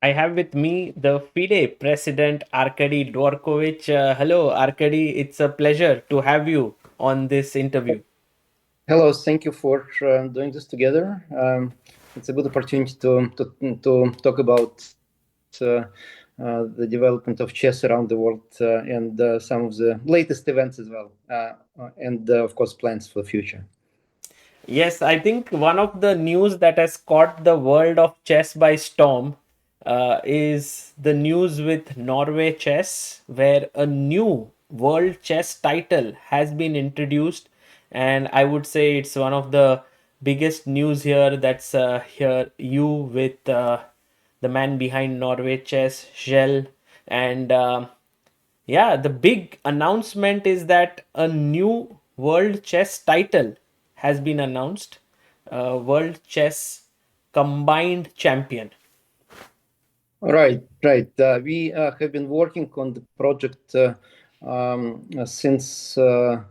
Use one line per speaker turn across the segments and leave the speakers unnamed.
I have with me the FIDE President Arkady Dvorkovich. Hello, Arkady. It's a pleasure to have you on this interview.
Hello, thank you for doing this together. It's a good opportunity to talk about the development of chess around the world and some of the latest events as well, and of course plans for the future.
Yes, I think one of the news that has caught the world of chess by storm is the news with Norway Chess, where a new world chess title has been introduced. And I would say it's one of the biggest news here. That's here you with the man behind Norway Chess, Shell. And yeah, the big announcement is that a new world chess title has been announced, World Chess Combined Champion.
Right, right. We have been working on the project since the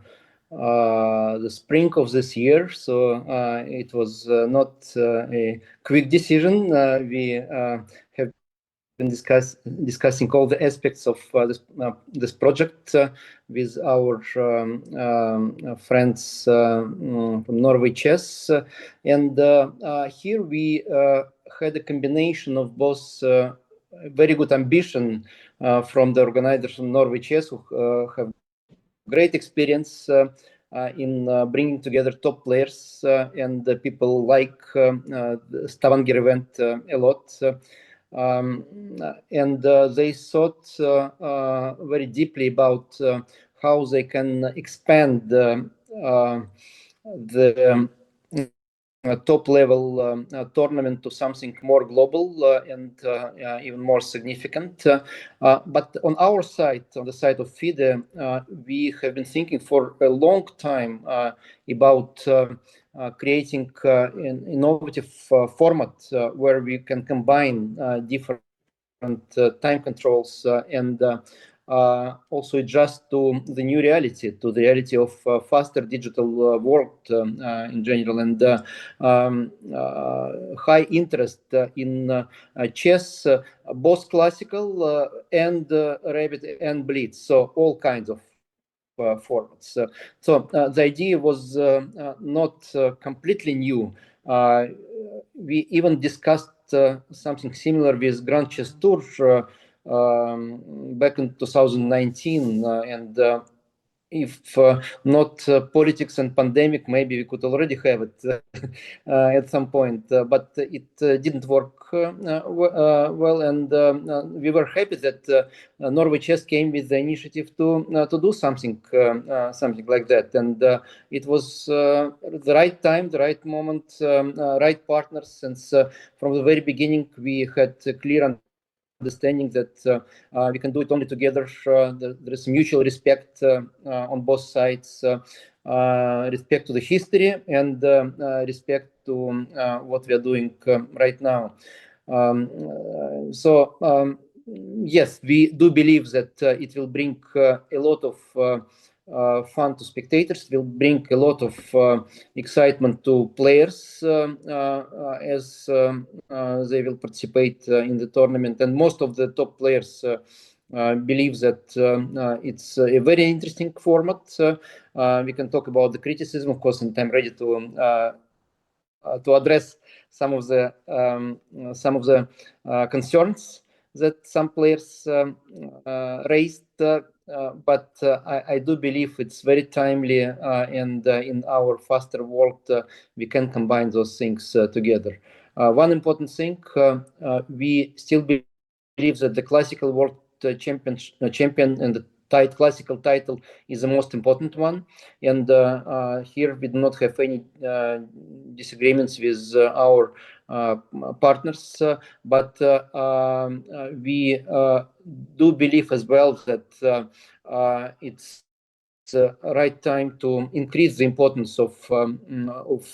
spring of this year, so it was not a quick decision. We have been discussing all the aspects of this project with our friends from Norway Chess, and here we had a combination of both very good ambition from the organizers from Norway Chess, who have great experience in bringing together top players and people like the Stavanger event a lot. And they thought very deeply about how they can expand the top level tournament to something more global and even more significant. But on our side, on the side of FIDE, we have been thinking for a long time about creating an innovative format where we can combine different time controls and also adjust to the new reality, to the reality of faster digital world in general, and high interest in chess, both classical and rapid and blitz, so all kinds of formats. So the idea was not completely new. We even discussed something similar with Grand Chess Tour back in 2019, and if not politics and pandemic, maybe we could already have it at some point. But it didn't work well, and we were happy that Norway Chess came with the initiative to do something like that, and it was the right time, the right moment, right partners. Since from the very beginning we had a clear understanding that we can do it only together. There is mutual respect on both sides, respect to the history and respect to what we are doing right now. Yes, we do believe that it will bring a lot of fun to spectators, will bring a lot of excitement to players as they will participate in the tournament. And most of the top players believe that it's a very interesting format. We can talk about the criticism, of course, and I'm ready to address some of the concerns that some players raised. But I do believe it's very timely, and in our faster world, we can combine those things together. One important thing, we still believe that the classical world champion and the classical title is the most important one, and here we do not have any disagreements with our partners, but we do believe as well that it's the right time to increase the importance of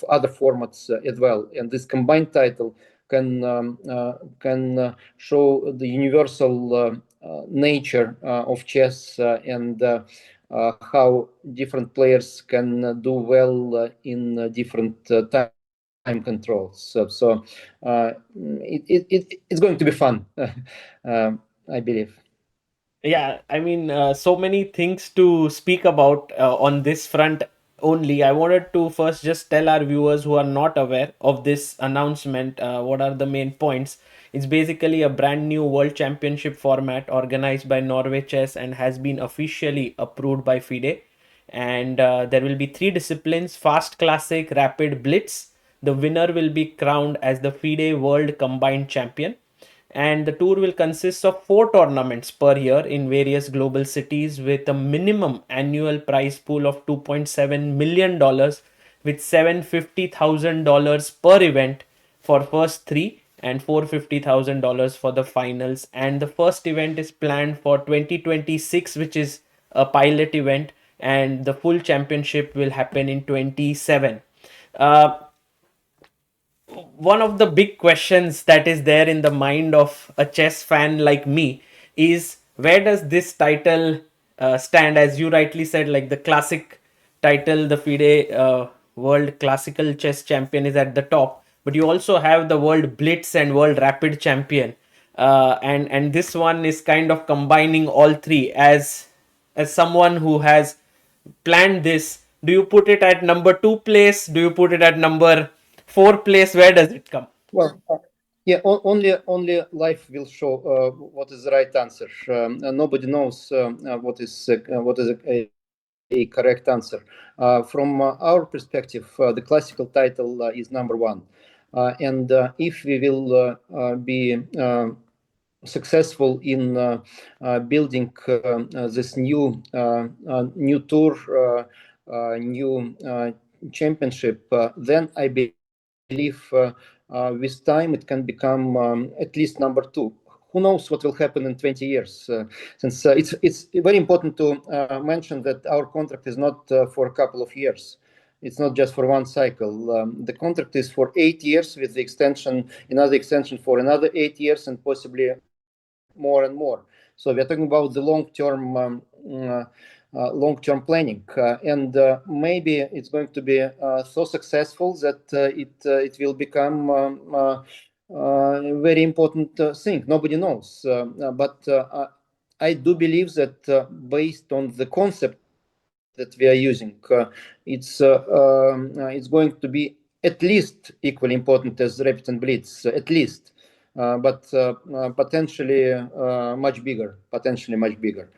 other formats as well, and this combined title can show the universal nature of chess and how different players can do well in different time time controls. It's going to be fun, I believe.
Yeah, I mean, so many things to speak about on this front only. I wanted to first just tell our viewers who are not aware of this announcement what are the main points. It's basically a brand new World Championship format organized by Norway Chess and has been officially approved by FIDE. And there will be three disciplines: fast, classic, rapid, blitz. The winner will be crowned as the FIDE World Combined Champion, and the tour will consist of four tournaments per year in various global cities with a minimum annual prize pool of $2.7 million, with $750,000 per event for first three and $450,000 for the finals. And the first event is planned for 2026, which is a pilot event, and the full championship will happen in 27. uh, One of the big questions that is there in the mind of a chess fan like me is, where does this title stand? As you rightly said, like the classic title, the FIDE World Classical Chess Champion is at the top, but you also have the World Blitz and World Rapid Champion, and this one is kind of combining all three. As someone who has planned this, do you put it at number two place? Do you put it at number four place? Where does it come?
Well, yeah, only life will show what is the right answer. Nobody knows what is a correct answer. From our perspective, the classical title is number one, and if we will be successful in building this new tour, new championship, then I believe with time it can become at least number two. Who knows what will happen in 20 years? Since it's very important to mention that our contract is not for a couple of years. It's not just for one cycle. The contract is for 8 years with the extension, another extension for another 8 years, and possibly more and more. So we are talking about the long-term planning, and maybe it's going to be so successful that it will become a very important thing. Nobody knows, but I do believe that based on the concept that we are using, it's going to be at least equally important as Rapid and Blitz, at least, but potentially much bigger. Potentially much bigger.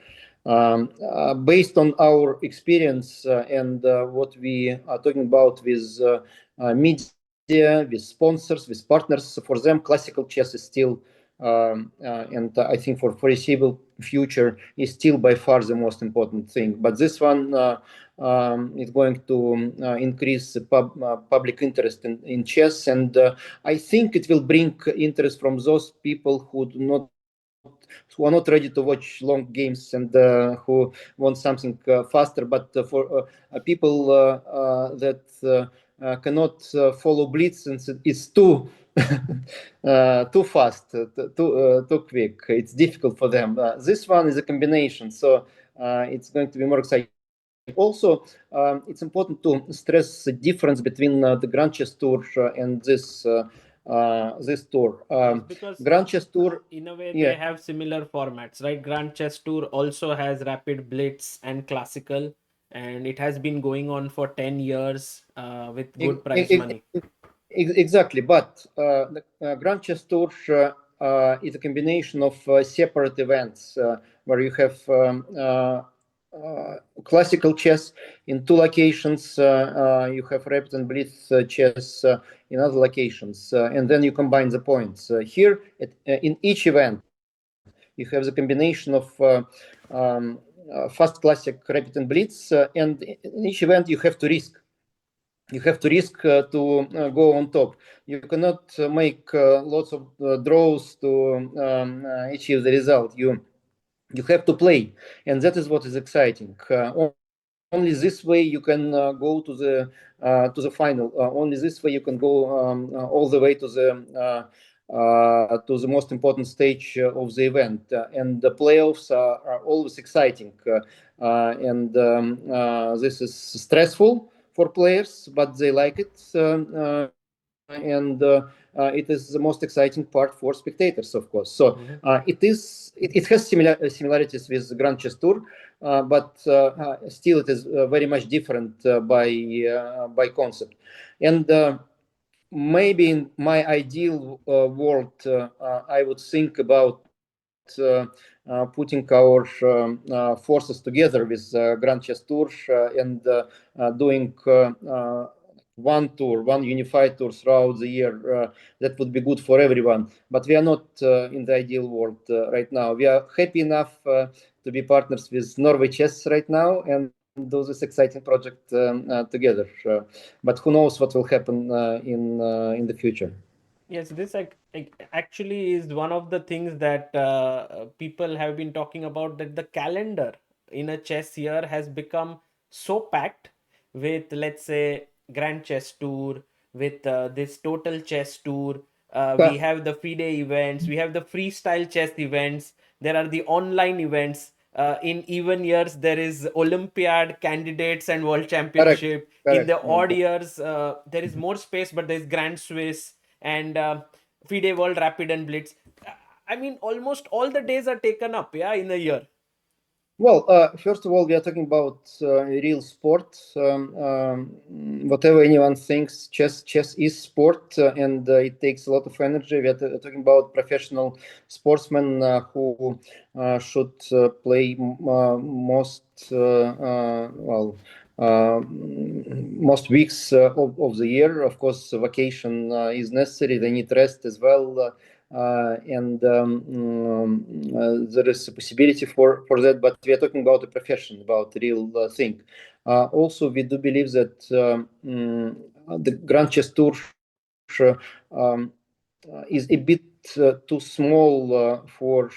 Based on our experience and what we are talking about with media, with sponsors, with partners, for them, classical chess is still, and I think for foreseeable future, is still by far the most important thing. But this one is going to increase public interest in chess, and I think it will bring interest from those people who are not ready to watch long games and who want something faster, but for people that cannot follow Blitz, and it's too too fast, too quick. It's difficult for them. This one is a combination, so it's going to be more exciting. Also, it's important to stress the difference between the Grand Chess Tour and this tour.
Yes, because
Grand Chess Tour,
in a way they
yeah,
have similar formats, right? Grand Chess Tour also has Rapid, Blitz, and Classical, and it has been going on for 10 years with good prize money.
exactly. But the Grand Chess Tour is a combination of separate events where you have classical chess in two locations, you have Rapid and Blitz chess in other locations, and then you combine the points. Here, in each event, you have the combination of fast classic, Rapid and Blitz, and in each event you have to risk. You have to risk to go on top. You cannot make lots of draws to achieve the result. You have to play, and that is what is exciting. Only this way you can go to the final. Only this way you can go all the way to the most important stage of the event. And the playoffs are always exciting, and this is stressful for players, but they like it. and it is the most exciting part for spectators, of course. So it has similarities with Grand Chess Tour, but still it is very much different by concept. And maybe in my ideal world, I would think about putting our forces together with Grand Chess Tour and doing one unified tour throughout the year. That would be good for everyone. But we are not in the ideal world right now. We are happy enough to be partners with Norway Chess right now and do this exciting project together. But who knows what will happen in the future?
Yes, this actually is one of the things that people have been talking about, that the calendar in a chess year has become so packed with, let's say, Grand Chess Tour, with this Total Chess Tour. We have the FIDE events, we have the Freestyle Chess events, there are the online events. In even years, there is Olympiad candidates and World
Correct,
Championship. In
correct.
the odd years, there is more space, but there's Grand Swiss and FIDE World Rapid and Blitz. I mean, almost all the days are taken up, yeah, in a year.
Well, first of all, we are talking about real sport. Whatever anyone thinks, chess is sport, and it takes a lot of energy. We are talking about professional sportsmen who should play most most weeks of the year. Of course, vacation is necessary. They need rest as well. And there is a possibility for that, but we are talking about a profession, about a real thing. Also, we do believe that the Grand Chess Tour is a bit too small for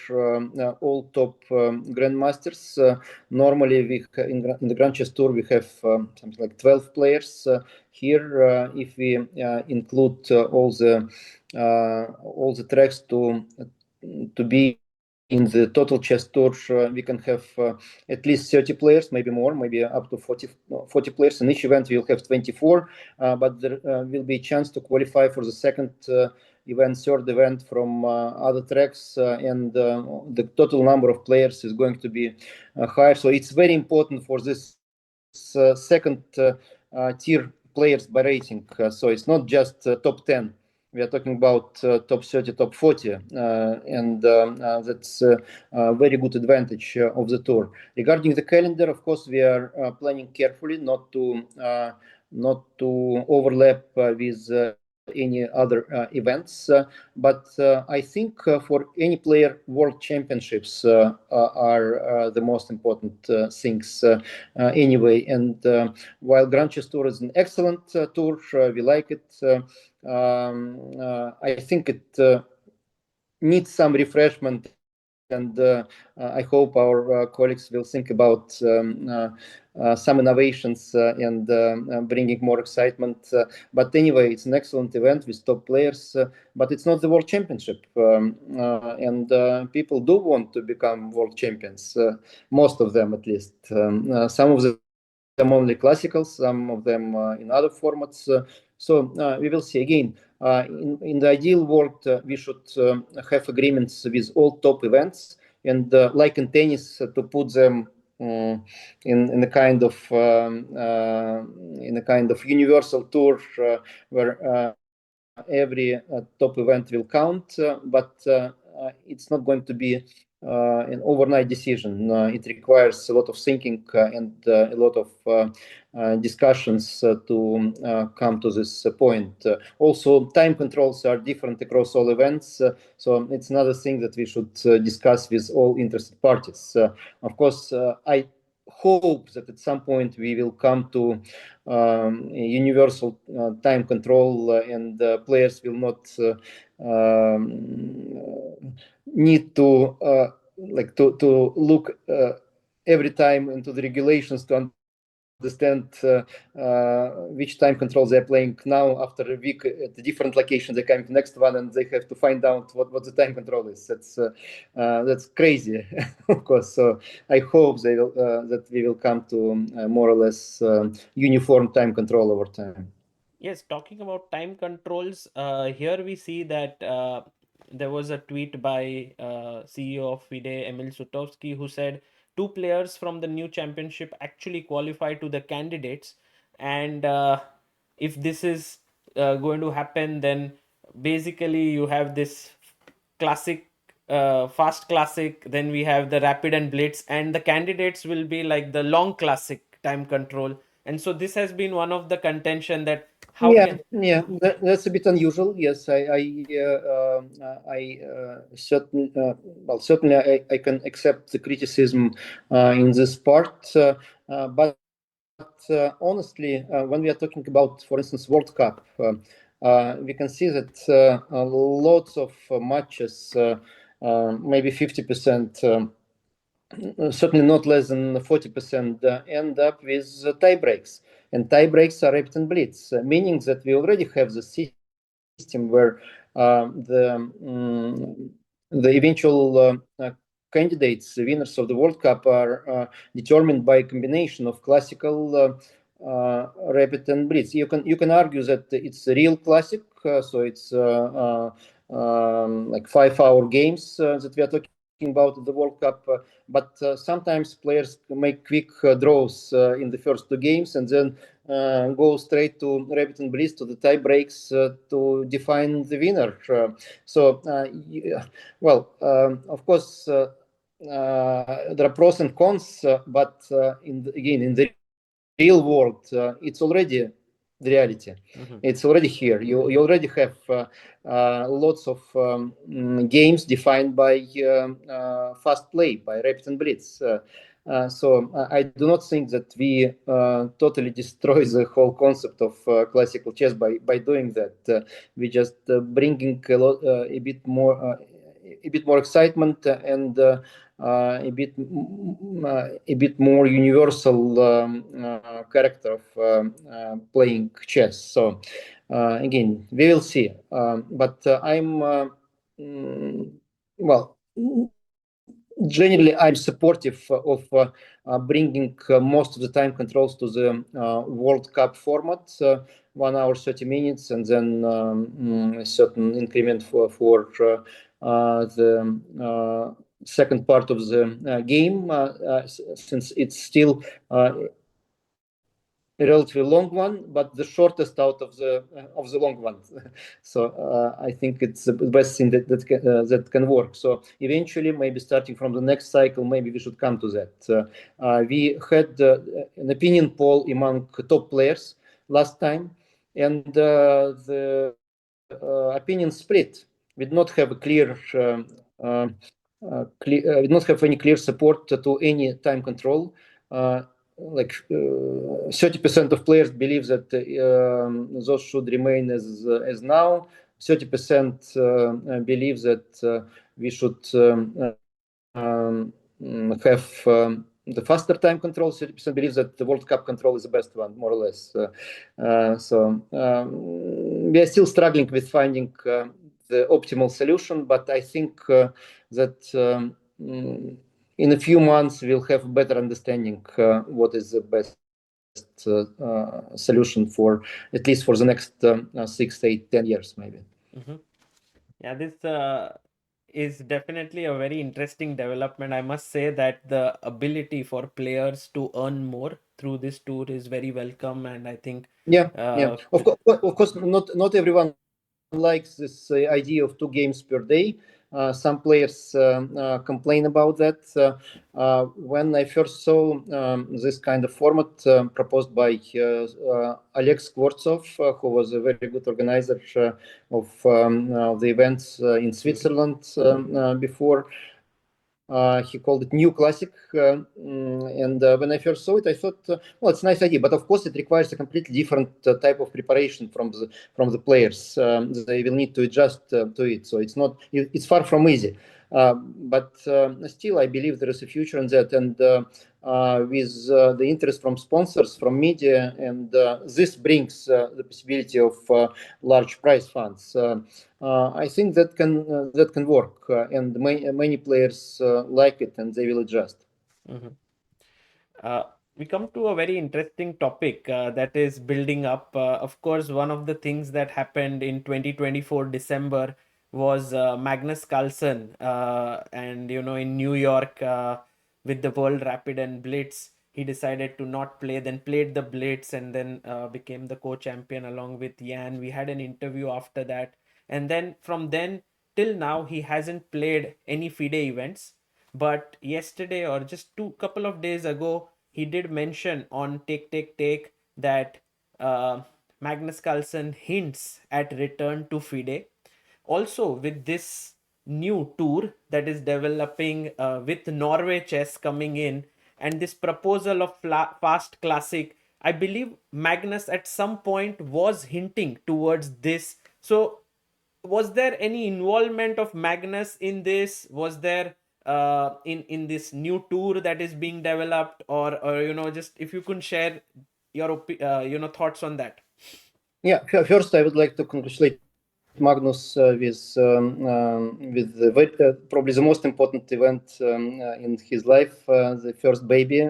all top grandmasters. Normally, in the Grand Chess Tour we have something like 12 players. Here, if we include all the tracks to be in the total chess tour, we can have at least 30 players, maybe more, maybe up to 40 players. In each event, we'll have 24, but there will be a chance to qualify for the second event, third event from other tracks, and the total number of players is going to be higher. So it's very important for this second tier players by rating. So it's not just top 10. We are talking about top 30, top 40, and that's a very good advantage of the tour. Regarding the calendar, of course, we are planning carefully not to overlap with any other events. But I think for any player, World Championships are the most important things anyway. And while Grand Chess Tour is an excellent tour, we like it. I think it needs some refreshment, and I hope our colleagues will think about some innovations and bringing more excitement. But anyway, it's an excellent event with top players, but it's not the World Championship. And people do want to become world champions, most of them at least. Some of them only classicals, some of them in other formats. So we will see again. In the ideal world, we should have agreements with all top events, and like in tennis, to put them in a kind of universal tour where every top event will count, but it's not going to be an overnight decision. It requires a lot of thinking and a lot of discussions to come to this point. Also, time controls are different across all events, so it's another thing that we should discuss with all interested parties. Of course, I hope that at some point we will come to universal time control, and players will not need to to look every time into the regulations to understand which time controls they're playing now. After a week at a different location, they come to the next one and they have to find out what the time control is. That's crazy, of course. So I hope that we will come to more or less uniform time control over time.
Yes, talking about time controls, here we see that there was a tweet by CEO of FIDE, Emil Sutovsky, who said two players from the new championship actually qualify to the candidates. And if this is going to happen, then basically you have this classic, fast classic, then we have the rapid and blitz, and the candidates will be like the long classic time control. And so this has been one of the contention that how
Yeah,
can.
yeah, that's a bit unusual. Yes, certainly, well, certainly I can accept the criticism in this part. But honestly, when we are talking about, for instance, World Cup, we can see that lots of matches, maybe 50%. Certainly not less than 40% end up with tie breaks. And tie breaks are rapid and blitz, meaning that we already have the system where the eventual candidates, the winners of the World Cup, are determined by a combination of classical, rapid, and blitz. You can argue that it's a real classic, so it's like 5 hour games that we are talking about the World Cup, but sometimes players make quick draws in the first two games and then go straight to rapid and blitz to the tie breaks to define the winner. Well, of course, there are pros and cons, but again, in the real world, it's already the reality. It's already here. You already have lots of games defined by fast play, by rapid and blitz. So I do not think that we totally destroy the whole concept of classical chess by doing that. We just bringing a bit more excitement and a bit more universal character of playing chess. So again, we will see. But I'm well. Generally, I'm supportive of bringing most of the time controls to the World Cup format, 1 hour 30 minutes, and then a certain increment for the second part of the game, since it's still a relatively long one, but the shortest out of the long ones. So I think it's the best thing that can work. So eventually, maybe starting from the next cycle, maybe we should come to that. We had an opinion poll among top players last time, and the opinion split. We did not have a clear. We did not have any clear support to any time control. Like 30% of players believe that those should remain as now. 30% believe that we should have the faster time control. 30% believes that the World Cup control is the best one, more or less. So we are still struggling with finding the optimal solution, but I think that in a few months we'll have a better understanding what is the best solution for at least for the next 6, 8, 10 years, maybe.
Yeah, this is definitely a very interesting development. I must say that the ability for players to earn more through this tour is very welcome, and I think
yeah. Of course, not everyone likes this idea of 2 games per day. Some players complain about that. When I first saw this kind of format proposed by Oleg Skvortsov, who was a very good organizer of the events in Switzerland before, he called it New Classic, and when I first saw it, I thought, well, it's a nice idea, but of course it requires a completely different type of preparation from the players. They will need to adjust to it, so it's far from easy. But still, I believe there is a future in that, and with the interest from sponsors, from media, and this brings the possibility of large prize funds. I think that can work, and many players like it, and they will adjust.
we come to a very interesting topic that is building up. Of course, one of the things that happened in 2024 December was Magnus Carlsen, and in New York with the World Rapid and Blitz, he decided to not play, then played the Blitz, and then became the co-champion along with Jan. We had an interview after that, and then from then till now, he hasn't played any FIDE events. But yesterday or just two couple of days ago, he did mention on Take that Magnus Carlsen hints at return to FIDE. Also, with this new tour that is developing with Norway Chess coming in and this proposal of fast classic, I believe Magnus at some point was hinting towards this. So was there any involvement of Magnus in this? Was there in this new tour that is being developed, or just if you could share your thoughts on that?
Yeah, first I would like to congratulate Magnus with probably the most important event in his life, the first baby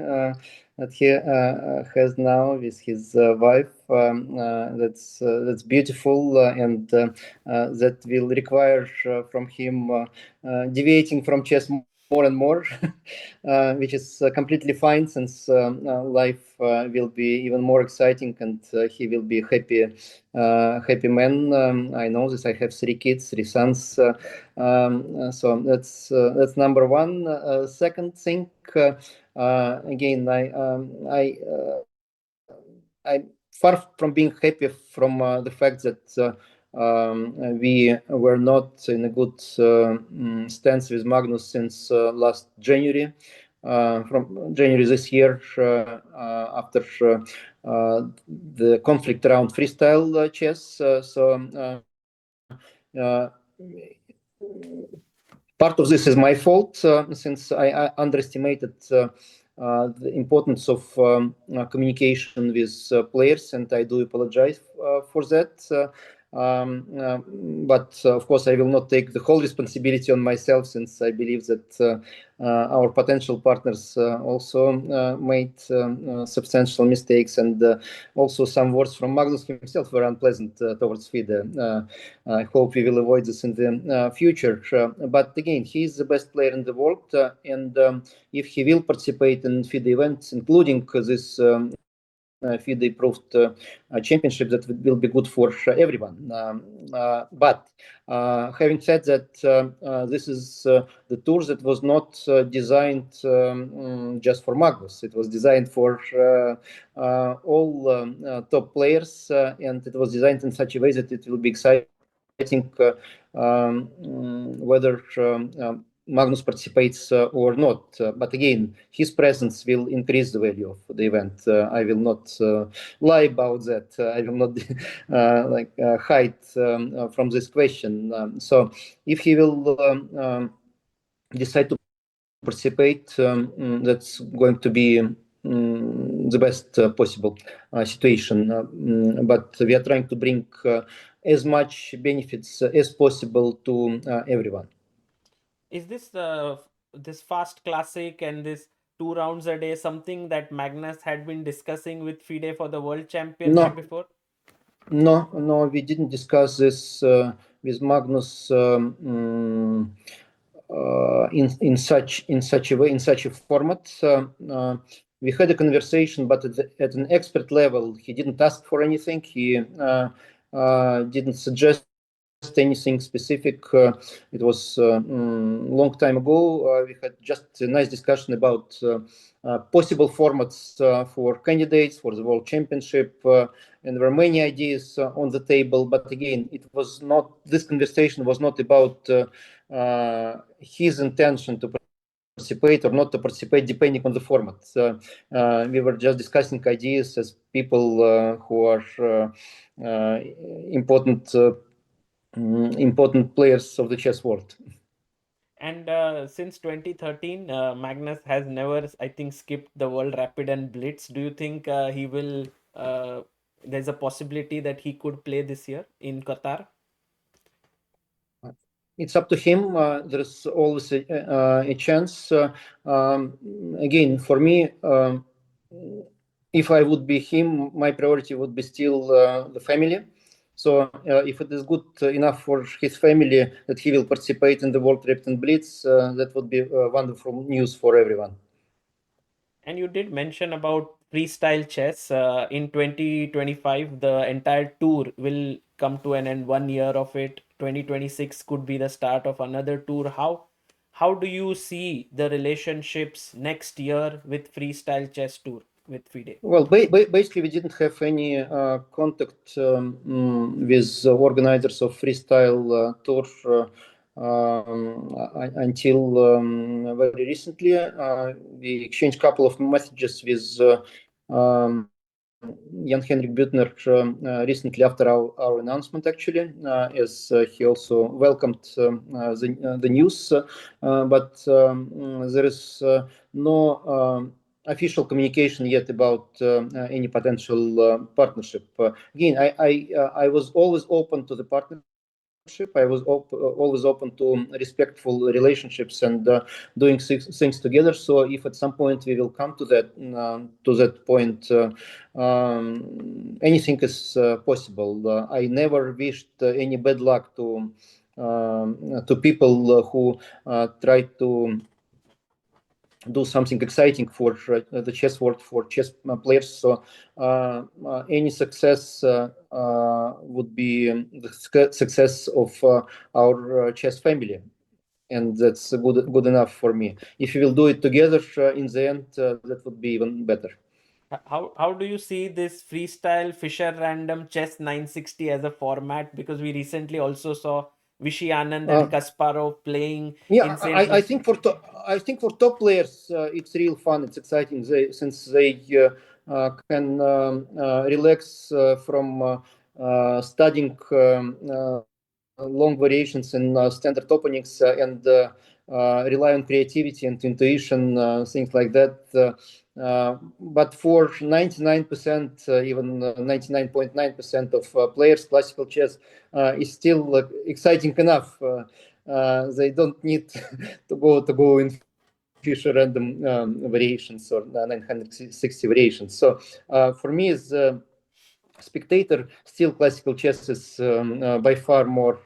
that he has now with his wife. That's beautiful, and that will require from him deviating from chess more and more, which is completely fine, since life will be even more exciting, and he will be happy man. I know this. I have 3 kids, 3 sons. So that's number one. Second thing, again, I'm far from being happy from the fact that we were not in a good stance with Magnus since last January. From January this year, after the conflict around freestyle chess. Part of this is my fault, since I underestimated the importance of communication with players, and I do apologize for that. But of course, I will not take the whole responsibility on myself, since I believe that our potential partners also made substantial mistakes, and also some words from Magnus himself were unpleasant towards FIDE. I hope we will avoid this in the future. But again, he is the best player in the world, and if he will participate in FIDE events, including this FIDE approved championship, that will be good for everyone. But having said that, this is the tour that was not designed just for Magnus. It was designed for all top players, and it was designed in such a way that it will be exciting whether Magnus participates or not. But again, his presence will increase the value of the event. I will not lie about that. I will not hide from this question. So if he will decide to participate, that's going to be the best possible situation. But we are trying to bring as much benefits as possible to everyone.
Is this fast classic and this 2 rounds a day something that Magnus had been discussing with FIDE for the world championship before?
No, we didn't discuss this with Magnus in such a way, in such a format. We had a conversation, but at an expert level. He didn't ask for anything. He didn't suggest anything specific. It was a long time ago. We had just a nice discussion about possible formats for candidates for the World Championship, and there were many ideas on the table. But again, it was not. This conversation was not about his intention to participate or not to participate, depending on the format. We were just discussing ideas as people who are important players of the chess world.
And since 2013, Magnus has never, I think, skipped the World Rapid and Blitz. Do you think he will? There's a possibility that he could play this year in Qatar.
It's up to him. There's always a chance. Again, for me, if I would be him, my priority would be still the family. So if it is good enough for his family that he will participate in the World President Blitz, that would be wonderful news for everyone.
And you did mention about freestyle chess. In 2025, the entire tour will come to an end. 1 year of it. 2026 could be the start of another tour. How do you see the relationships next year with freestyle chess tour with FIDE?
Well, basically, we didn't have any contact with organizers of freestyle tour until very recently. We exchanged a couple of messages with Jan Henrik Butner recently after our announcement, actually, as he also welcomed the news. But there is no official communication yet about any potential partnership. Again, I was always open to the partnership. I was always open to respectful relationships and doing things together. So if at some point we will come to that point, anything is possible. I never wished any bad luck to people who try to do something exciting for the chess world, for chess players. So any success would be the success of our chess family, and that's good enough for me. If we will do it together in the end, that would be even better.
How do you see this freestyle Fischer random chess 960 as a format? Because we recently also saw Vishy Anand and Kasparov playing
Yeah,
insanely.
I think for top players, it's real fun. It's exciting. Since they can relax from studying long variations in standard openings and rely on creativity and intuition, things like that. But for 99%, even 99.9% of players, classical chess is still exciting enough. They don't need to go in Fischer random variations or 960 variations. So for me, as a spectator, still classical chess is by far more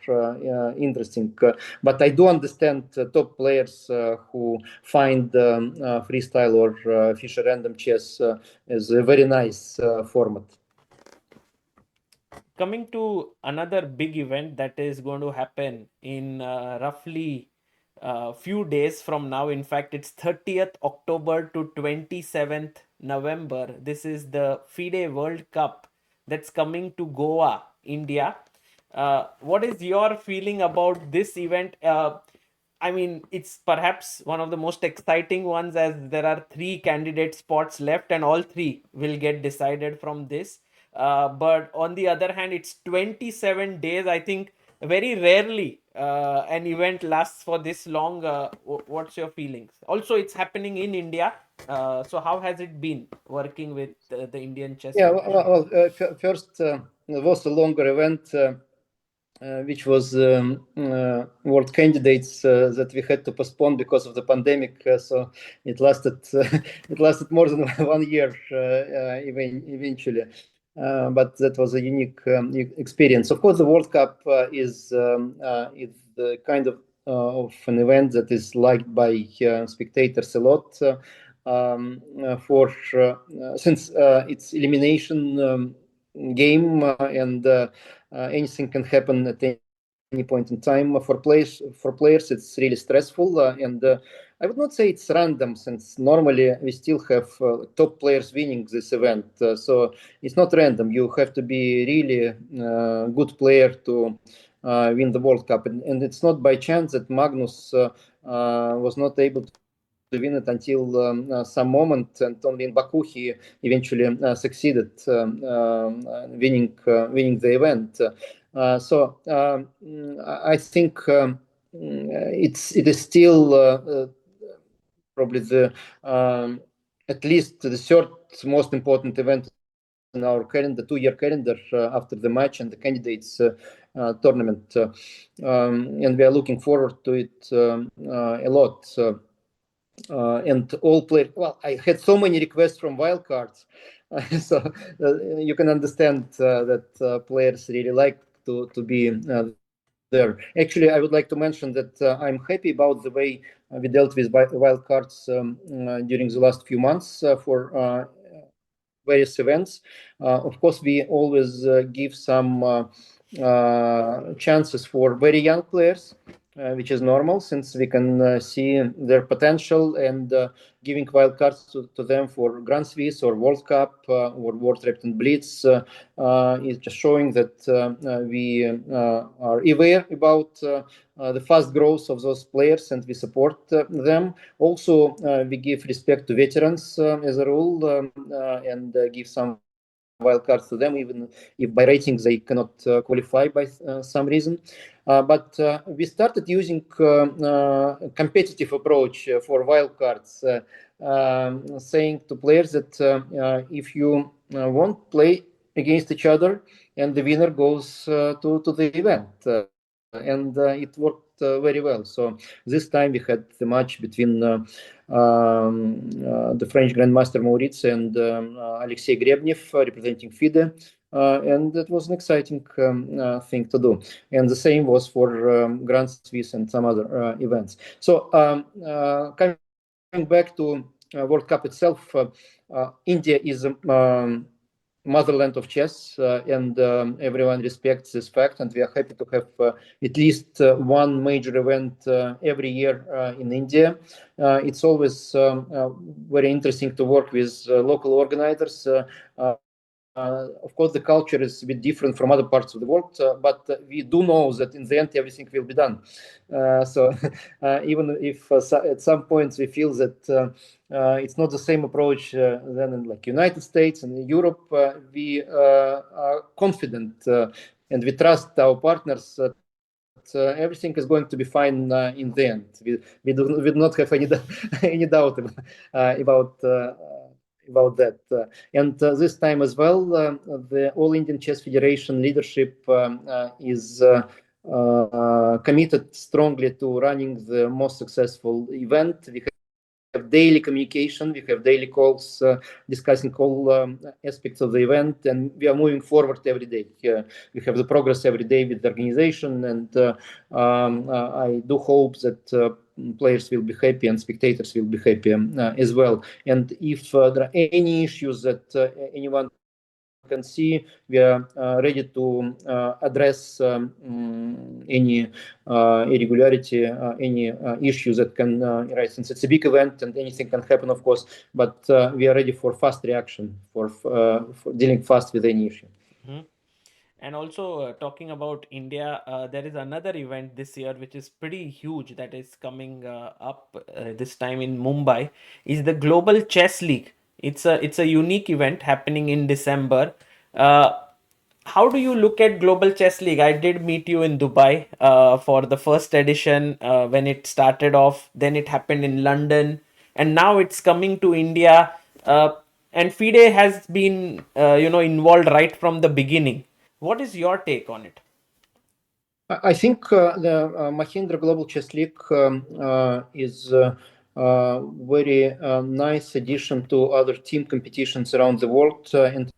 interesting. But I do understand top players who find freestyle or Fischer random chess as a very nice format.
Coming to another big event that is going to happen in roughly few days from now. In fact, it's 30th October to 27th November. This is the FIDE World Cup that's coming to Goa, India. What is your feeling about this event? I mean, it's perhaps one of the most exciting ones, as there are 3 candidate spots left and all 3 will get decided from this. But on the other hand, it's 27 days. I think very rarely an event lasts for this long. What's your feelings? Also, it's happening in India. So how has it been working with the Indian Chess
Yeah,
Federation?
first, it was a longer event. Which was world candidates that we had to postpone because of the pandemic. So it lasted it lasted more than 1 year eventually. But that was a unique experience. Of course, the World Cup is the kind of an event that is liked by spectators a lot. For since it's elimination game and anything can happen at any point in time. For players, it's really stressful, and I would not say it's random, since normally we still have top players winning this event. So it's not random. You have to be really good player to win the World Cup, and it's not by chance that Magnus was not able to win it until some moment, and only in Baku he eventually succeeded winning the event. So I think it is still probably the at least the third most important event in our calendar, 2-year calendar, after the match and the candidates tournament, and we are looking forward to it a lot. and all players. Well, I had so many requests from wildcards, so you can understand that players really like to be there. Actually, I would like to mention that I'm happy about the way we dealt with wildcards during the last few months for various events. Of course, we always give some chances for very young players, which is normal since we can see their potential, and giving wild cards to them for Grand Swiss or World Cup or World Rapid Blitz is just showing that we are aware about the fast growth of those players, and we support them. Also, we give respect to veterans as a rule, and give some wildcards to them, even if by ratings they cannot qualify by some reason. But we started using competitive approach for wildcards, saying to players that if you won't play against each other, and the winner goes to the event. And it worked very well. So this time we had the match between the French Grandmaster Maurice and Alexei Grebnev representing FIDE. And that was an exciting thing to do. And the same was for Grand Swiss and some other events. So coming back to World Cup itself, India is motherland of chess, and everyone respects this fact, and we are happy to have at least one major event every year in India. It's always very interesting to work with local organizers. Of course, the culture is a bit different from other parts of the world, but we do know that in the end everything will be done. So even if at some points we feel that it's not the same approach than in like United States and Europe, we are confident and we trust our partners that everything is going to be fine in the end. We do not have any doubt about that. And this time as well, the All Indian Chess Federation leadership is committed strongly to running the most successful event. We have daily communication, we have daily calls discussing all aspects of the event, and we are moving forward every day. We have the progress every day with the organization, and I do hope that players will be happy and spectators will be happy as well. And if there are any issues that anyone can see, we are ready to address any irregularity, any issues that can arise, since it's a big event and anything can happen, of course, but we are ready for fast reaction, for dealing fast with any issue.
Mhm. And also talking about India, there is another event this year which is pretty huge that is coming up this time in Mumbai, is the Global Chess League. It's a unique event happening in December. Uh, how do you look at Global Chess League? I did meet you in Dubai for the first edition when it started off. Then it happened in London, and now it's coming to India. And FIDE has been, involved right from the beginning. What is your take on it?
I think the Mahindra Global Chess League is a very nice addition to other team competitions around the world, and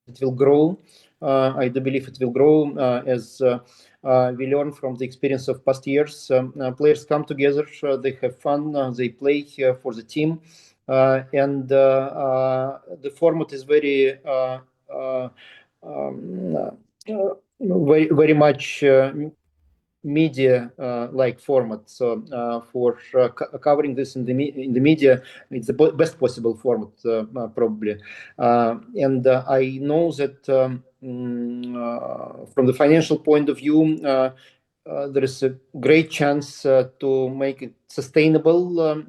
it will grow. I do believe it will grow as we learn from the experience of past years. Players come together, they have fun, they play for the team, and the format is very very much media like format. So for covering this in the media, it's the best possible format probably. And I know that from the financial point of view, there is a great chance to make it sustainable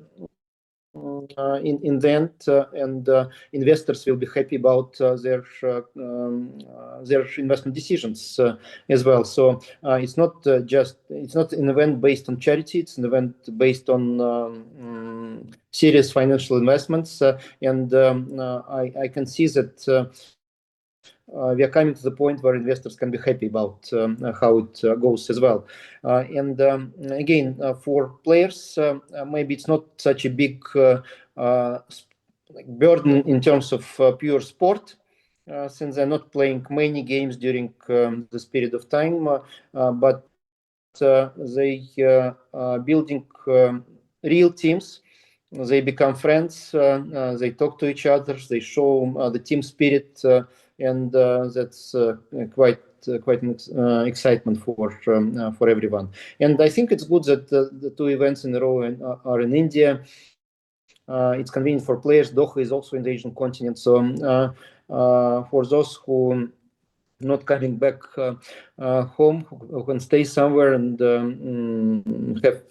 in the end, and investors will be happy about their investment decisions as well. So it's not an event based on charity. It's an event based on serious financial investments, and I can see that we are coming to the point where investors can be happy about how it goes as well. And again, for players, maybe it's not such a big burden in terms of pure sport, since they're not playing many games during this period of time, but they building real teams. They become friends. They talk to each other. They show the team spirit, and that's quite an excitement for everyone. And I think it's good that the two events in a row are in India. It's convenient for players. Doha is also in the Asian continent, so for those who not coming back home, who can stay somewhere and have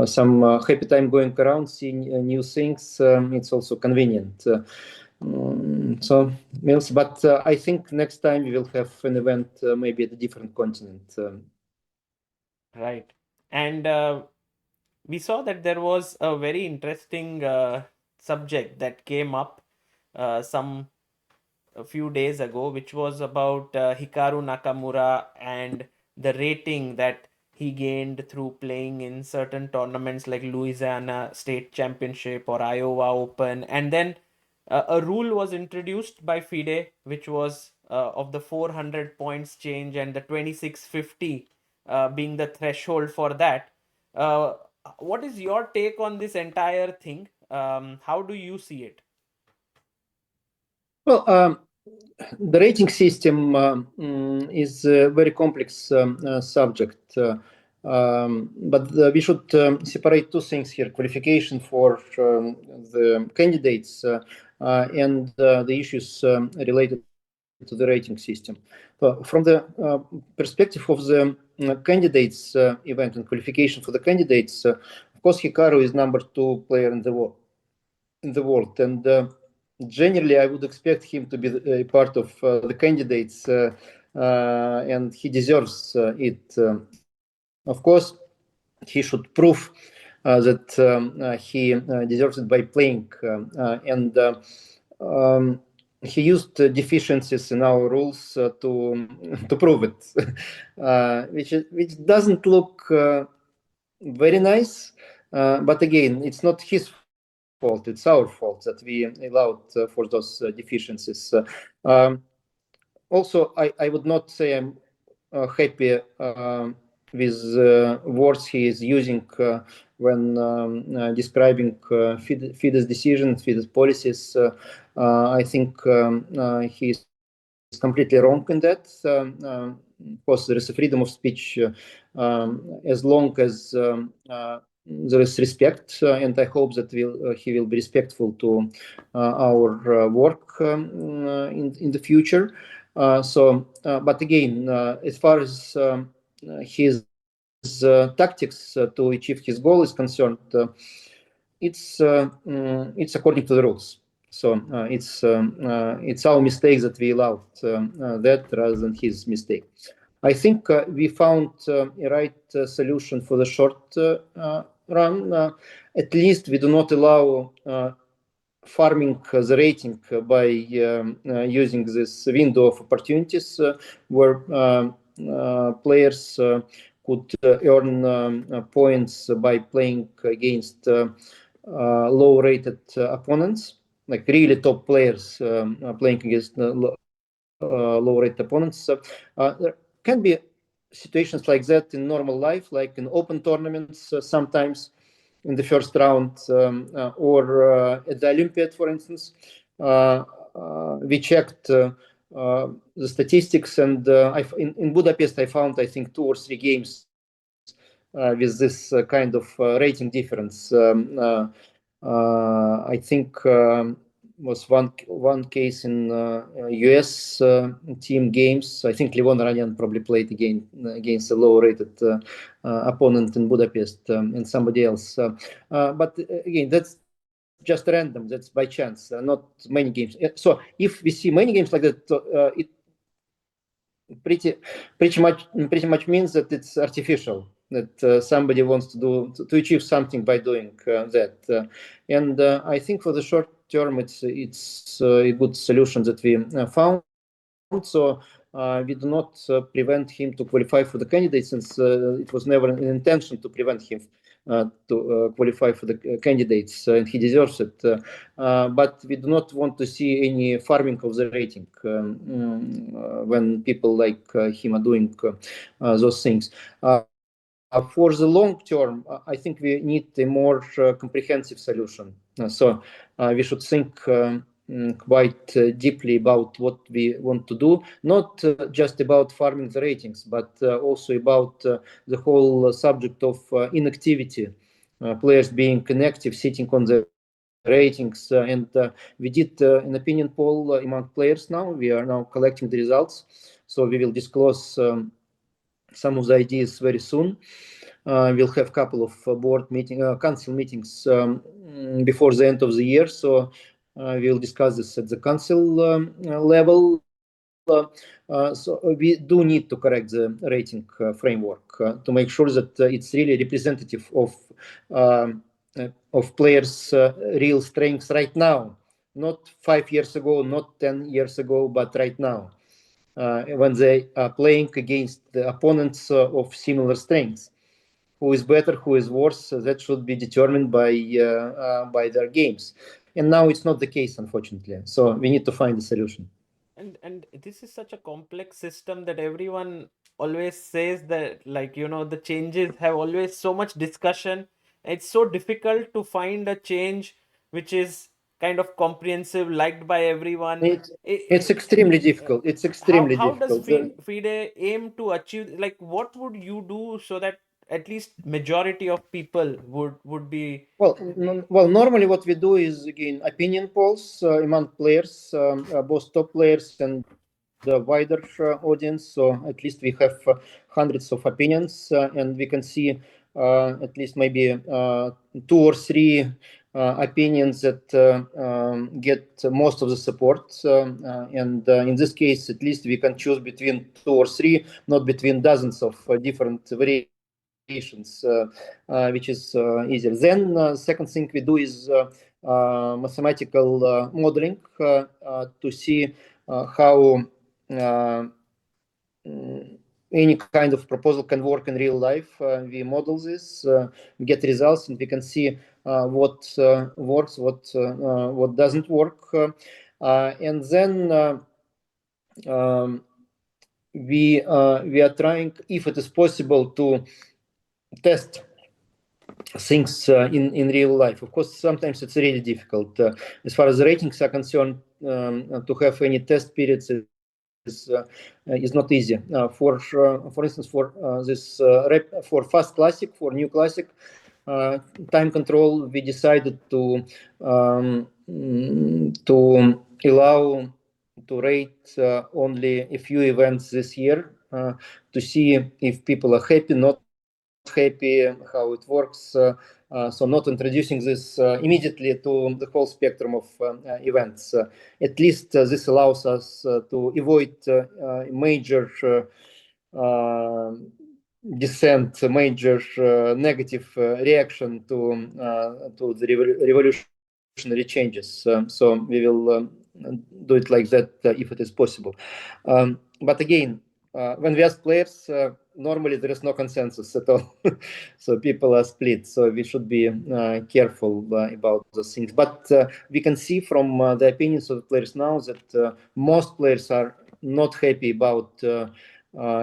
some happy time going around, seeing new things. It's also convenient. So, but I think next time we will have an event maybe at a different continent.
Right. And we saw that there was a very interesting subject that came up a few days ago, which was about Hikaru Nakamura and the rating that he gained through playing in certain tournaments like Louisiana State Championship or Iowa Open. And then a rule was introduced by FIDE, which was of the 400 points change and the 2650 being the threshold for that. What is your take on this entire thing? How do you see it?
Well, the rating system is a very complex subject, but we should separate two things here: qualification for the candidates and the issues related to the rating system. From the perspective of the candidates event and qualification for the candidates, of course, Hikaru is #2 player in the world, and generally, I would expect him to be a part of the candidates, and he deserves it. Of course, he should prove that he deserves it by playing, and he used deficiencies in our rules to prove it, which doesn't look very nice. But again, it's not his fault. It's our fault that we allowed for those deficiencies. Also, I would not say I'm happy with words he is using when describing FIDE's decisions, FIDE's policies. I think he is completely wrong in that. Of course, there is a freedom of speech as long as there is respect, and I hope that he will be respectful to our work in the future. But again, as far as his tactics to achieve his goal is concerned, it's according to the rules. So it's our mistake that we allowed that rather than his mistake. I think we found a right solution for the short run. At least we do not allow farming the rating by using this window of opportunities where players could earn points by playing against low-rated opponents, like really top players playing against low-rated opponents. There can be situations like that in normal life, like in open tournaments sometimes in the first round, or at the Olympiad, for instance. We checked the statistics, and in Budapest, I found, I think, 2 or 3 games with this kind of rating difference. I think was one case in US team games. I think Levon Ranyan probably played against a low-rated opponent in Budapest and somebody else. But again, that's just random. That's by chance. Not many games. So if we see many games like that, it pretty much means that it's artificial. That somebody wants to achieve something by doing that. And I think for the short term, it's a good solution that we found. so we do not prevent him to qualify for the candidate, since it was never an intention to prevent him to qualify for the candidates, and he deserves it. But we do not want to see any farming of the rating when people like him are doing those things. For the long term, I think we need a more comprehensive solution. So we should think quite deeply about what we want to do, not just about farming the ratings, but also about the whole subject of inactivity, players being inactive, sitting on the ratings. And we did an opinion poll among players now. We are now collecting the results. So we will disclose some of the ideas very soon. We'll have a couple of council meetings before the end of the year. So we'll discuss this at the council level. So we do need to correct the rating framework to make sure that it's really representative of players' real strengths right now, not 5 years ago, not 10 years ago, but right now, when they are playing against the opponents of similar strengths. Who is better, who is worse, that should be determined by their games. And now it's not the case, unfortunately. So we need to find a solution.
And this is such a complex system that everyone always says that, like, the changes have always so much discussion. It's so difficult to find a change which is kind of comprehensive, liked by everyone.
It's extremely difficult. It's
how
extremely
how does
difficult.
FIDE aim to achieve, like, what would you do so that at least majority of people would be.
Well, normally what we do is, again, opinion polls among players, both top players and the wider audience. So at least we have hundreds of opinions, and we can see at least maybe 2 or 3 opinions that get most of the support. And in this case, at least we can choose between 2 or 3, not between dozens of different variations, which is easier. Then second thing we do is mathematical modeling to see how any kind of proposal can work in real life. We model this, we get results, and we can see what works, what doesn't work. And then we are trying, if it is possible, to test things in real life. Of course, sometimes it's really difficult. As far as the ratings are concerned, to have any test periods is not easy. For instance, for this for fast classic, for new classic, time control, we decided to allow to rate only a few events this year to see if people are happy, not happy, how it works. So not introducing this immediately to the whole spectrum of events. At least this allows us to avoid major dissent, major negative reaction to the revolutionary changes. So we will do it like that if it is possible. But again, when we ask players, normally there is no consensus at all. So people are split. So we should be careful about those things. But we can see from the opinions of the players now that most players are not happy about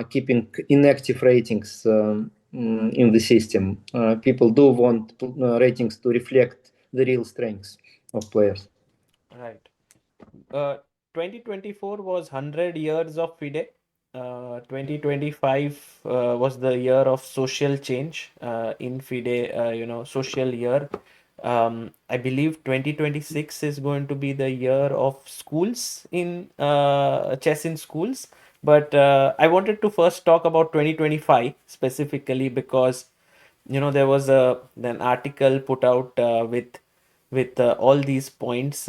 keeping inactive ratings in the system. People do want ratings to reflect the real strengths of players.
Right. 2024 was 100 years of FIDE. 2025 was the year of social change in FIDE, social year. I believe 2026 is going to be the year of schools in chess in schools. But I wanted to first talk about 2025 specifically because there was an article put out with all these points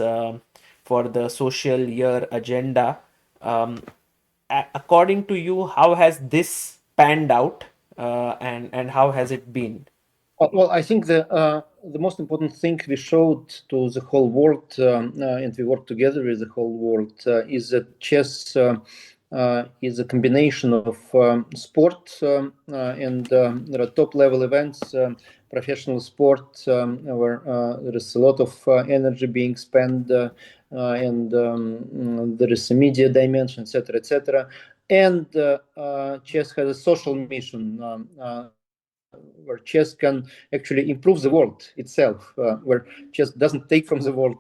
for the social year agenda. Um, According to you, how has this panned out, and how has it been?
Well, I think the most important thing we showed to the whole world, and we work together with the whole world, is that chess is a combination of sport and there are top-level events, professional sport, where there is a lot of energy being spent, and there is a media dimension, etc., etc. And chess has a social mission, where chess can actually improve the world itself, where chess doesn't take from the world,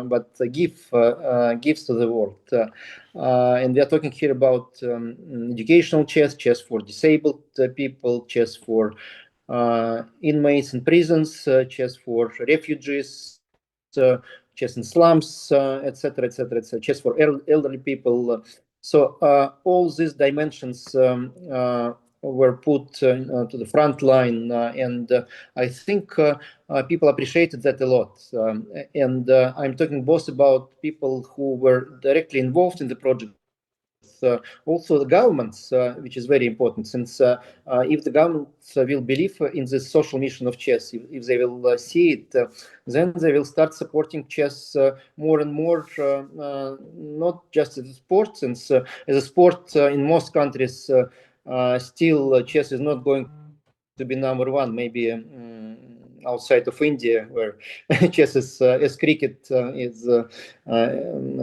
but gives to the world. And we are talking here about educational chess, chess for disabled people, chess for inmates in prisons, chess for refugees, chess in slums, etc., etc., etc., chess for elderly people. So all these dimensions were put to the front line, and I think people appreciated that a lot. And I'm talking both about people who were directly involved in the project, also the governments, which is very important, since if the governments will believe in this social mission of chess, if they will see it, then they will start supporting chess more and more, not just as a sport, since as a sport in most countries, still chess is not going to be number one, maybe outside of India, where chess is, as cricket is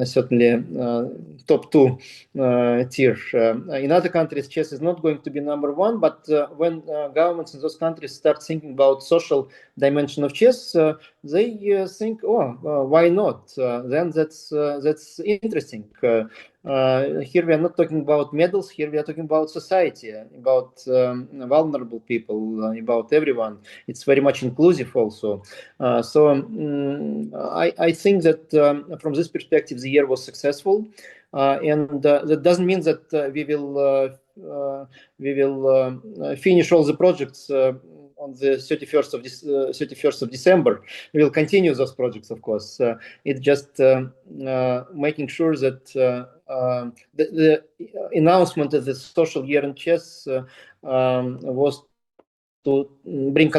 certainly top two tier. In other countries, chess is not going to be number one, but when governments in those countries start thinking about social dimension of chess, they think, oh, why not? Then that's interesting. Here we are not talking about medals. Here we are talking about society, about vulnerable people, about everyone. It's very much inclusive also. I think that from this perspective, the year was successful, and that doesn't mean that we will finish all the projects on the 31st of December. We will continue those projects, of course. It's just making sure that the announcement of the social year in chess was to bring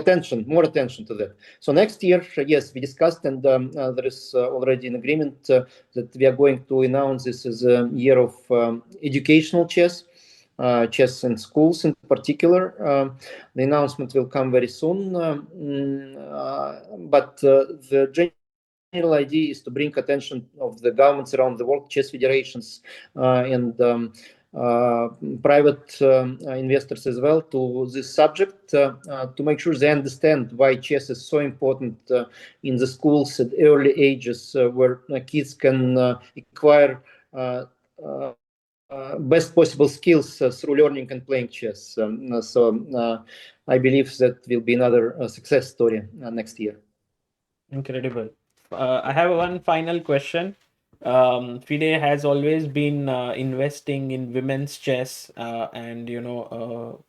more attention to that. So next year, yes, we discussed, and there is already an agreement that we are going to announce this as a year of educational chess. Chess in schools in particular. The announcement will come very soon, but the general idea is to bring attention of the governments around the world, chess federations, and private investors as well to this subject, to make sure they understand why chess is so important in the schools at early ages, where kids can acquire best possible skills through learning and playing chess. So I believe that will be another success story next year.
Incredible. I have one final question. FIDE has always been investing in women's chess, and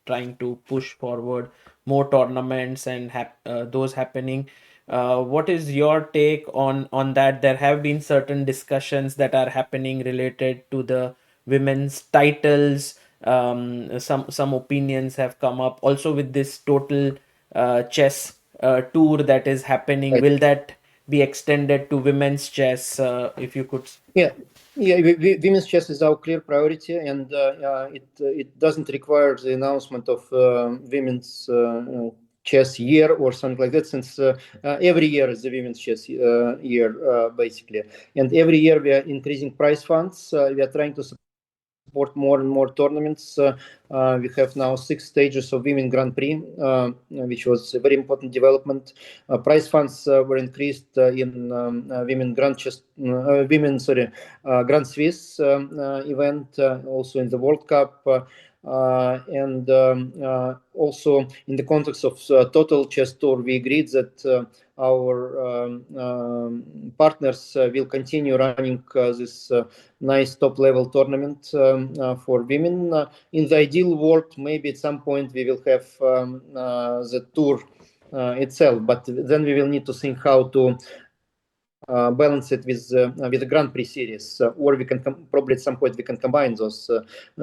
trying to push forward more tournaments and those happening. What is your take on that? There have been certain discussions that are happening related to the women's titles. Some opinions have come up also with this total chess tour that is happening.
Right.
Will that be extended to women's chess? If you could.
Yeah, women's chess is our clear priority, and it doesn't require the announcement of women's chess year or something like that, since every year is the women's chess year, basically. And every year we are increasing prize funds. We are trying to support more and more tournaments. We have now 6 stages of Women Grand Prix, which was a very important development. Prize funds were increased in Women Grand Swiss event, also in the World Cup. And also in the context of Total Chess Tour, we agreed that our partners will continue running this nice top-level tournament for women. In the ideal world, maybe at some point we will have the tour itself, but then we will need to think how to balance it with the Grand Prix series, or we can probably at some point we can combine those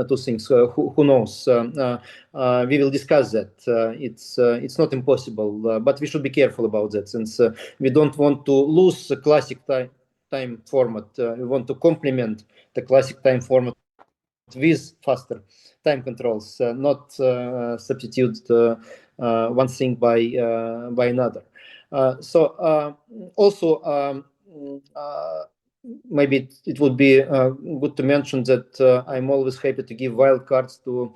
two things. Who knows? We will discuss that. It's not impossible, but we should be careful about that, since we don't want to lose the classic time format. We want to complement the classic time format with faster time controls, not substitute one thing by another. Also, maybe it would be good to mention that I'm always happy to give wildcards to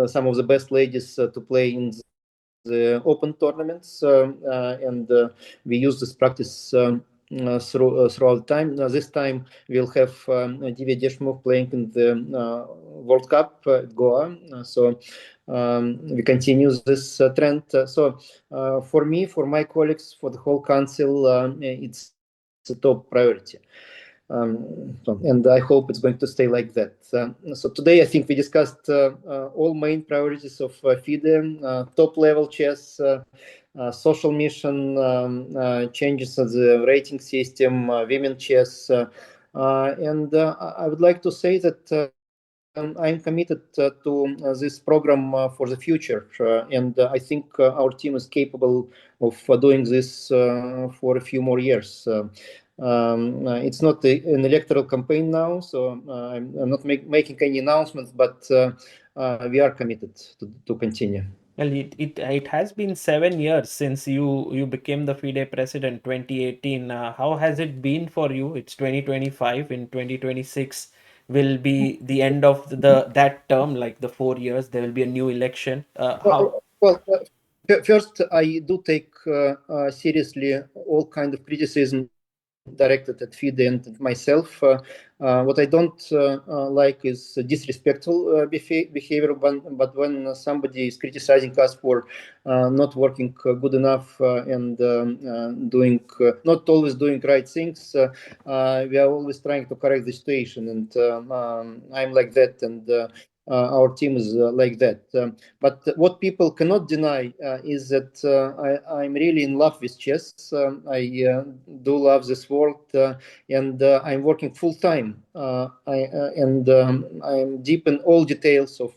some of the best ladies to play in the open tournaments, and we use this practice throughout time. This time we'll have Divya Deshmukh playing in the World Cup at Goa. So we continue this trend. So for me, for my colleagues, for the whole council, it's a top priority. And I hope it's going to stay like that. So today I think we discussed all main priorities of FIDE, top level chess, social mission, changes in the rating system, women chess, and I would like to say that I'm committed to this program for the future, and I think our team is capable of doing this for a few more years. It's not an electoral campaign now, so I'm not making any announcements, but we are committed to continue.
Well, it has been 7 years since you became the FIDE president, 2018. How has it been for you? It's 2025. In 2026 will be the end of that term, like the 4 years. There will be a new election. How?
Well, first, I do take seriously all kind of criticism directed at FIDE and at myself. What I don't like is disrespectful behavior, but when somebody is criticizing us for not working good enough and doing not always doing right things, we are always trying to correct the situation, and I'm like that, and our team is like that. But what people cannot deny is that I'm really in love with chess. I do love this world, and I'm working full time. I'm deep in all details of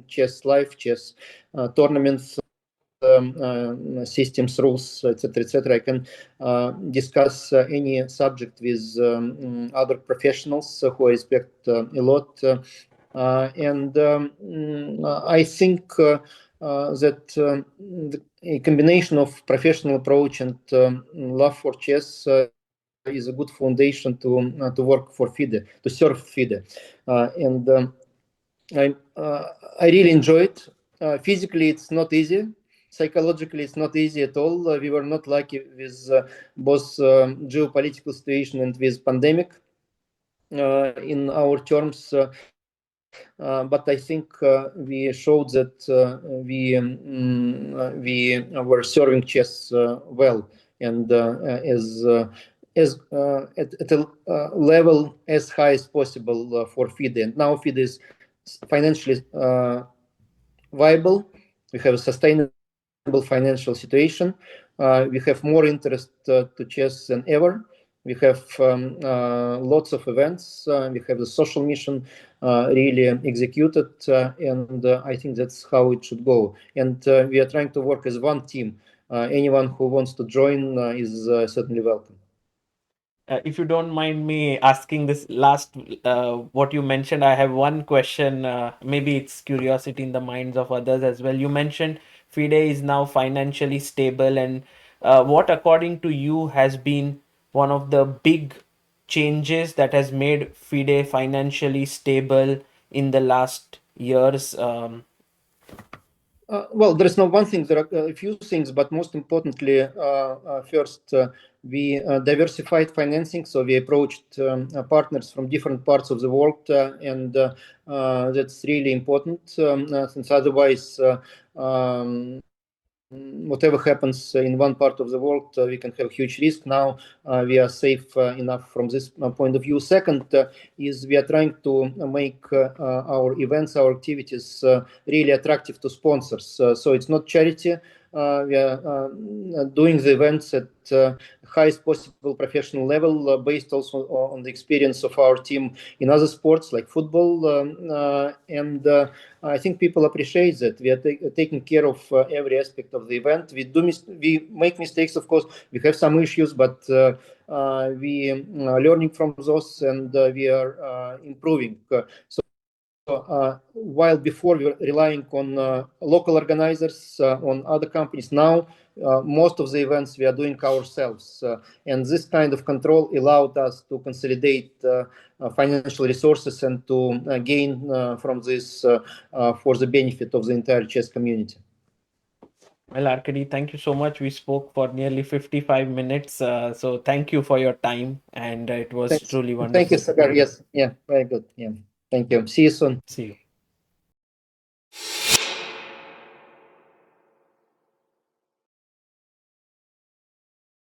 chess life, chess tournaments, systems, rules, etc., etc. I can discuss any subject with other professionals who I respect a lot. And I think that a combination of professional approach and love for chess is a good foundation to work for FIDE, to serve FIDE. And I really enjoy it. Physically, it's not easy. Psychologically, it's not easy at all. We were not lucky with both geopolitical situation and with pandemic in our terms. But I think we showed that we were serving chess well, and as at a level as high as possible for FIDE. And now FIDE is financially viable. We have a sustainable financial situation. We have more interest to chess than ever. We have lots of events. We have the social mission really executed, and I think that's how it should go. And we are trying to work as one team. Anyone who wants to join is certainly welcome.
If you don't mind me asking this last, what you mentioned, I have one question. Maybe it's curiosity in the minds of others as well. You mentioned FIDE is now financially stable, and what, according to you, has been one of the big changes that has made FIDE financially stable in the last years?
Well, there is no one thing. There are a few things, but most importantly, first, we diversified financing. So we approached partners from different parts of the world, and that's really important, since otherwise, whatever happens in one part of the world, we can have huge risk. Now we are safe enough from this point of view. Second is we are trying to make our events, our activities really attractive to sponsors. So it's not charity. we are doing the events at highest possible professional level, based also on the experience of our team in other sports like football. And I think people appreciate that we are taking care of every aspect of the event. We make mistakes, of course. We have some issues, but we are learning from those, and we are improving. While before we were relying on local organizers, on other companies, now most of the events we are doing ourselves. And this kind of control allowed us to consolidate financial resources and to gain from this for the benefit of the entire chess community.
Well, Arkady, thank you so much. We spoke for nearly 55 minutes. So thank you for your time. And it was
Thanks.
truly
Thank you,
wonderful.
Sagar. Yes. Yeah. Very good. Yeah. Thank you. See you soon.
See you.